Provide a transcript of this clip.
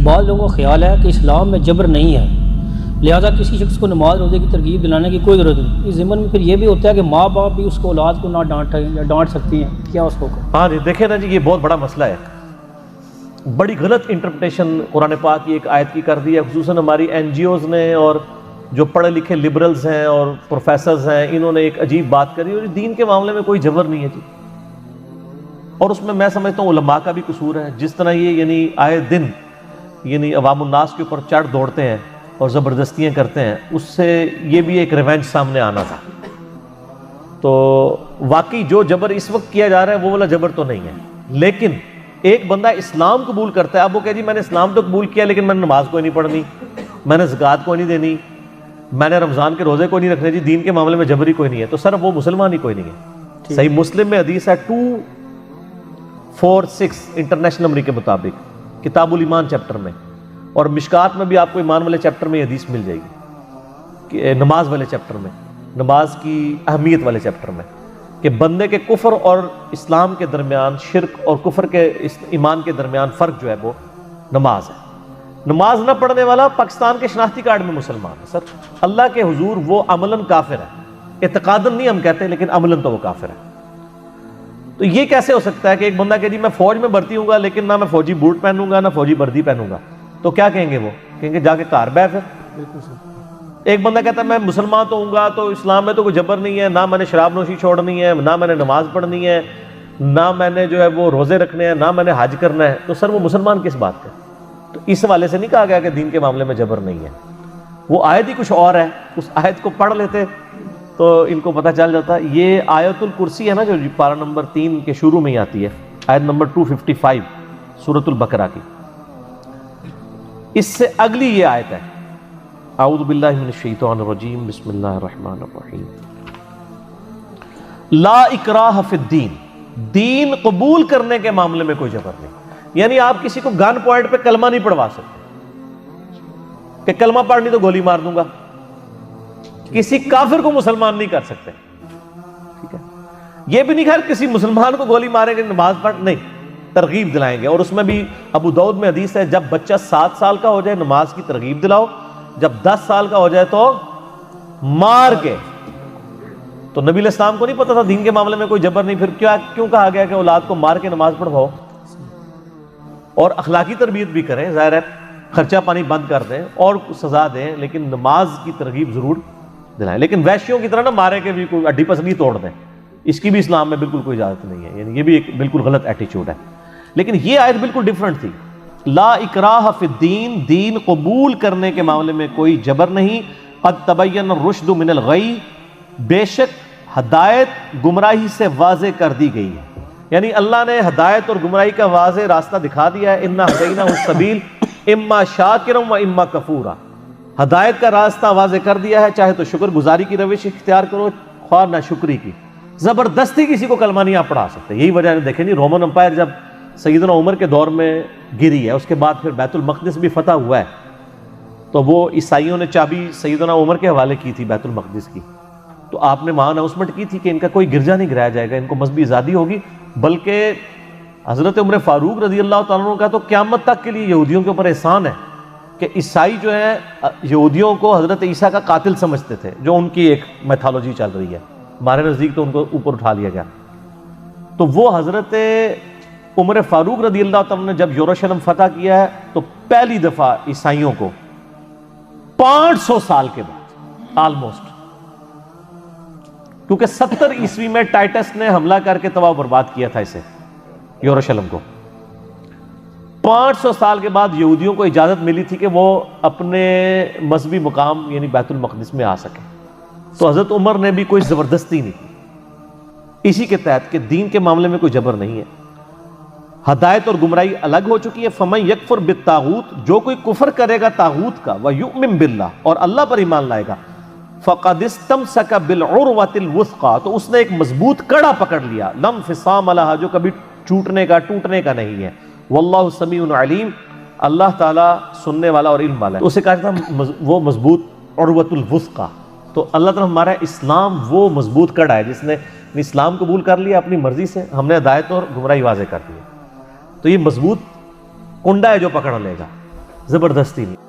بعض لوگوں کا خیال ہے کہ اسلام میں جبر نہیں ہے، لہٰذا کسی شخص کو نماز روزے کی ترغیب دلانے کی کوئی ضرورت نہیں۔ اس ضمن میں پھر یہ بھی ہوتا ہے کہ ماں باپ بھی اس کو اولاد کو نہ ڈانٹیں یا ڈانٹ سکتی ہیں، کیا اس کو کریں؟ ہاں جی دیکھیں نا جی، یہ بہت بڑا مسئلہ ہے، بڑی غلط انٹرپریٹیشن قرآن پاک کی ایک آیت کی کر دی ہے، خصوصاً ہماری این جی اوز نے اور جو پڑھے لکھے لبرلز ہیں اور پروفیسرز ہیں، انہوں نے ایک عجیب بات کری، اور دین کے معاملے میں کوئی جبر نہیں ہے جی۔ اور اس میں سمجھتا ہوں علماء کا بھی قصور ہے، جس طرح یہ یعنی آئے دن یعنی عوام الناس کے اوپر چڑھ دوڑتے ہیں اور زبردستیاں کرتے ہیں، اس سے یہ بھی ایک ریونج سامنے آنا تھا۔ تو واقعی جو جبر اس وقت کیا جا رہا ہے وہ والا جبر تو نہیں ہے، لیکن ایک بندہ اسلام قبول کرتا ہے، اب وہ کہے جی میں نے اسلام تو قبول کیا لیکن میں نے نماز کوئی نہیں پڑھنی، میں نے زکوٰۃ کوئی نہیں دینی، میں نے رمضان کے روزے کوئی نہیں رکھنے، جی دین کے معاملے میں جبری کوئی نہیں ہے، تو سر وہ مسلمان ہی کوئی نہیں ہے۔ صحیح مسلم میں حدیث ہے 246 انٹرنیشنل نمبر کے مطابق، کتاب الایمان چیپٹر میں، اور مشکات میں بھی آپ کو ایمان والے چیپٹر میں یہ حدیث مل جائے گی کہ نماز والے چیپٹر میں، نماز کی اہمیت والے چیپٹر میں، کہ بندے کے کفر اور اسلام کے درمیان، شرک اور کفر کے ایمان کے درمیان فرق جو ہے وہ نماز ہے۔ نماز نہ پڑھنے والا پاکستان کے شناختی کارڈ میں مسلمان ہے سر، اللہ کے حضور وہ عملاً کافر ہے، اعتقاداً نہیں ہم کہتے لیکن عملاً تو وہ کافر ہے۔ تو یہ کیسے ہو سکتا ہے کہ ایک بندہ کہ جی میں فوج میں بھرتی ہوں گا لیکن نہ میں فوجی بوٹ پہنوں گا نہ فوجی وردی پہنوں گا، تو کیا کہیں گے وہ؟ کہیں گے جا کے کار بہ پھر۔ ایک بندہ کہتا ہے میں مسلمان تو ہوں گا تو اسلام میں تو کوئی جبر نہیں ہے، نہ میں نے شراب نوشی چھوڑنی ہے، نہ میں نے نماز پڑھنی ہے، نہ میں نے جو ہے وہ روزے رکھنے ہیں، نہ میں نے حج کرنا ہے، تو سر وہ مسلمان کس بات کا؟ تو اس حوالے سے نہیں کہا گیا کہ دین کے معاملے میں جبر نہیں ہے، وہ آیت ہی کچھ اور ہے، اس آیت کو پڑھ لیتے تو ان کو پتہ چل جاتا۔ یہ آیت الکرسی ہے نا جو پارہ نمبر 3 کے شروع میں ہی آتی ہے، آیت نمبر 255 سورۃ البقرہ کی، اس سے اگلی یہ آیت ہے، اعوذ باللہ من الشیطان الرجیم، بسم اللہ الرحمن الرحیم، لا اکراہ فی الدین، دین قبول کرنے کے معاملے میں کوئی جبر نہیں، یعنی آپ کسی کو گن پوائنٹ پہ کلمہ نہیں پڑھوا سکتے کہ کلمہ پڑھنی تو گولی مار دوں گا، کسی کافر کو مسلمان نہیں کر سکتے، ٹھیک ہے؟ یہ بھی نہیں کہ کسی مسلمان کو گولی ماریں گے نماز پڑھ، نہیں، ترغیب دلائیں گے۔ اور اس میں بھی ابو داؤد میں حدیث ہے جب بچہ 7 سال کا ہو جائے نماز کی ترغیب دلاؤ، جب 10 سال کا ہو جائے تو مار کے۔ تو نبی علیہ السلام کو نہیں پتا تھا دین کے معاملے میں کوئی جبر نہیں، پھر کیوں کہا گیا کہ اولاد کو مار کے نماز پڑھواؤ؟ اور اخلاقی تربیت بھی کریں، ظاہر ہے خرچہ پانی بند کر دیں اور سزا دیں، لیکن نماز کی ترغیب ضرور دلائیں، لیکن وحشیوں کی طرح نہ مارے کہ بھی کوئی ہڈی پسلی توڑ دیں، اس کی بھی اسلام میں بالکل کوئی اجازت نہیں ہے، یعنی یہ بھی ایک بالکل غلط ایٹیچیوڈ ہے۔ لیکن یہ آیت بالکل ڈیفرنٹ تھی، لا اکراہ فی الدین، دین قبول کرنے کے معاملے میں کوئی جبر نہیں، قد تبین الرشد من الغی، بے شک ہدایت گمراہی سے واضح کر دی گئی ہے، یعنی اللہ نے ہدایت اور گمراہی کا واضح راستہ دکھا دیا ہے، انا ہدیناہ السبیل اما شاکرا و اما کفورا، ہدایت کا راستہ واضح کر دیا ہے، چاہے تو شکر گزاری کی روش اختیار کرو خواہ نہ شکری کی، زبردستی کسی کو کلمہ نہیں آپ پڑھا سکتے۔ یہی وجہ ہے دیکھیں نہیں رومن امپائر جب سیدنا عمر کے دور میں گری ہے، اس کے بعد پھر بیت المقدس بھی فتح ہوا ہے، تو وہ عیسائیوں نے چابی سیدنا عمر کے حوالے کی تھی بیت المقدس کی، تو آپ نے وہاں اناؤنسمنٹ کی تھی کہ ان کا کوئی گرجا نہیں گرایا جائے گا، ان کو مذہبی آزادی ہوگی، بلکہ حضرت عمر فاروق رضی اللہ تعالیٰ عنہ کا تو قیامت تک کے لیے یہودیوں کے اوپر احسان ہے کہ عیسائی جو ہیں یہودیوں کو حضرت عیسیٰ کا قاتل سمجھتے تھے، جو ان کی ایک میتھالوجی چل رہی ہے، ہمارے نزدیک تو ان کو اوپر اٹھا لیا گیا، تو وہ حضرت عمر فاروق رضی اللہ تعالیٰ نے جب یروشلم فتح کیا ہے تو پہلی دفعہ عیسائیوں کو 500 سال کے بعد آلموسٹ، کیونکہ 70 عیسوی میں ٹائٹس نے حملہ کر کے تباہ و برباد کیا تھا اسے یروشلم کو، 500 سال کے بعد یہودیوں کو اجازت ملی تھی کہ وہ اپنے مذہبی مقام یعنی بیت المقدس میں آ سکیں، تو حضرت عمر نے بھی کوئی زبردستی نہیں کی، اسی کے تحت کہ دین کے معاملے میں کوئی جبر نہیں ہے، ہدایت اور گمراہی الگ ہو چکی ہے۔ فَمَن يَكْفُرْ بِالطَّاغُوتِ، جو کوئی کفر کرے گا طاغوت کا، وَيُؤْمِن بِاللَّهِ، اور اللہ پر ایمان لائے گا، فَقَدِ اسْتَمْسَكَ بِالْعُرْوَةِ الْوُثْقَىٰ، تو اس نے ایک مضبوط کڑا پکڑ لیا، لَا انفصام لَهَا، جو کبھی ٹوٹنے کا ٹوٹنے کا نہیں ہے، وَاللَّهُ سَمِيعٌ عَلِيمٌ، اللہ تعالیٰ سننے والا اور علم والا ہے۔ اسے کہا جاتا ہے وہ مضبوط عروۃ الوثقیٰ، تو اللہ تعالیٰ ہمارا اسلام وہ مضبوط کڑا ہے جس نے اسلام قبول کر لیا اپنی مرضی سے، ہم نے ہدایت اور گمراہی واضح کر دی ہے، تو یہ مضبوط کنڈا ہے جو پکڑ لے گا۔ زبردستی نہیں.